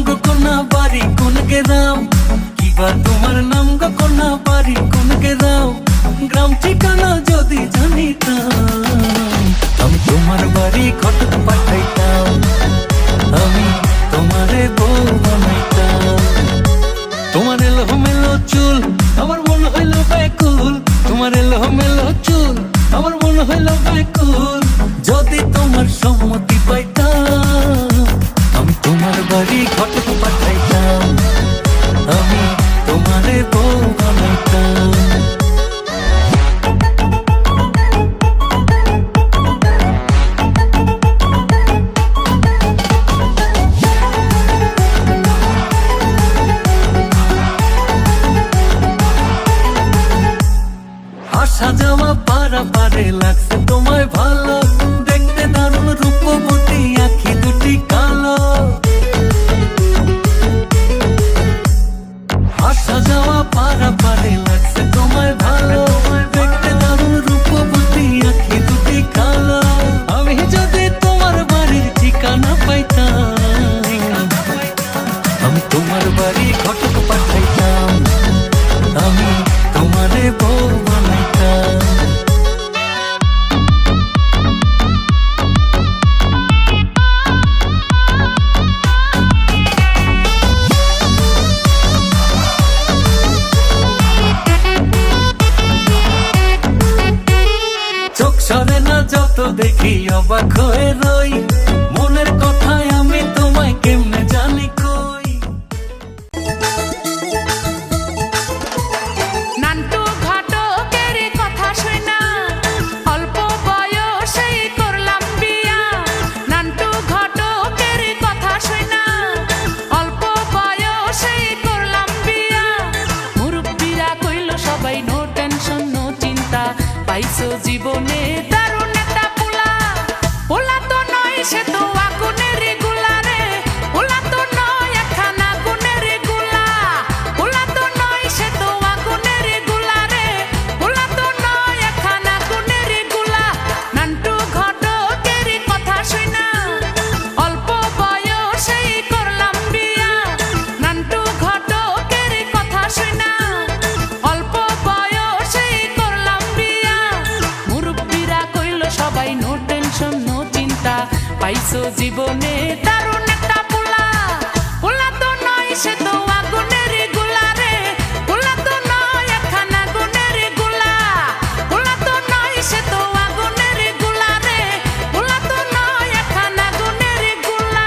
গো কোনা বাড়ি কোন গ্রাম, কিবা তোমার নাম গো কোনা বাড়ি কোন গ্রাম, গ্রাম ঠিকানা যদি জানিতাম আমি তোমার বাড়ি ঘটক পাঠাইতাম, আমি তোমারে বউ বানাইতাম। তোমার এলোমেলো চুল আমার মন হইল ব্যাকুল, তোমার এলোমেলো চুল আমার মন হইল ব্যাকুল, যদি তোমার সম্মতি পাইতাম আমি তোমার বাড়ি ঘটক পাঠাইতাম, আমি তোমারে বউ বানাইতাম। আসা যাওয়া পারাপারে লাগছে তোমায় ভালো, দেখতে দারুণ রূপবতী আঁখি দুটি কালো। আসা যাওয়া পারাপারে লাগছে তোমায় ভালো, দেখতে দারুণ রূপবতী আঁখি দুটি কালো। আমি যদি তোমার বাড়ির ঠিকানা পাইতাম আমি তোমার বাড়ি ঘটক পাঠাইতাম, আমি তোমারে বউ বানাইতাম। চোখ সরে না যত দেখি অবাক হয়ে রই, মনের কথায় আমি তোমায় কেমনে জানি কই। নান্টু ঘটকের কথা শুনা অল্প বয়সেই করলাম বিয়া, নান্টু ঘটকের কথা শুনা অল্প বয়সেই করলাম বিয়া। মুরব্বিরা কইল সবাই নো টেনশন নো চিন্তা, পাইছো জীবনে দারুণ একটা পোলা। পোলা তো নয় সে তো আগুনের গোলা রে, পোলা তো নয় একখান আগুনের গোলা, পোলা তো নয় সে তো আগুনের গোলা রে, পোলা তো নয় একখান আগুনের গোলা। নান্টু ঘটকের কথা শুনা অল্প বয়সেই করলাম বিয়া, নান্টু ঘটকের কথা শুনা অল্প বয়সেই করলাম বিয়া। মুরব্বিরা কইল সবাই নো টেনশন নো চিন্তা, পাইছো জীবনে দারুণ একটা পোলা। পোলা তো নয় সে তো আগুনের গোলা রে, পোলা তো নয় একখান আগুনের গোলা, পোলা তো নয় সে তো আগুনের গোলা রে, পোলা তো নয় একখান আগুনের গোলা।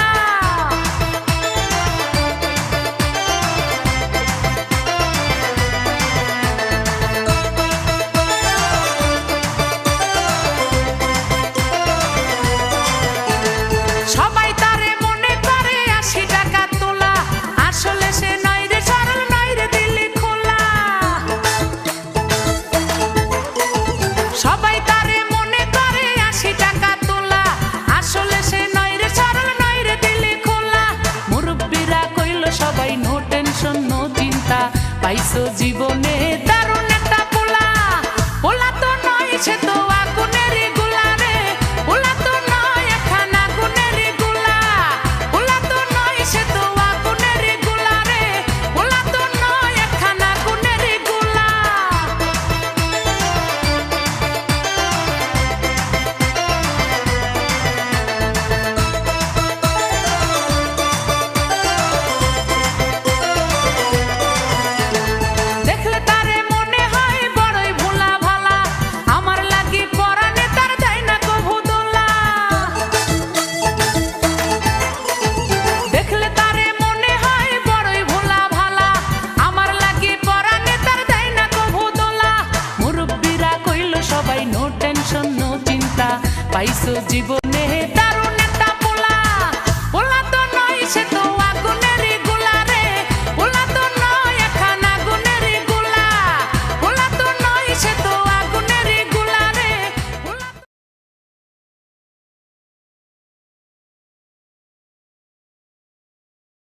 সবাই তারে মনে করে 80 টাকা তোলা, আসলে সে নয় রে সরল নয় রে দিলি খোলা। সবাই তারে মনে করে 80 টাকা তোলা, আসলে সে নয় রে সরল নয় রে দিলি খোলা। মুরব্বিরা কইল সবাই নো টেনশন নো চিন্তা, পাইছো জীবনে দারুণ একটা পোলা। পোলা তো নয় সে তো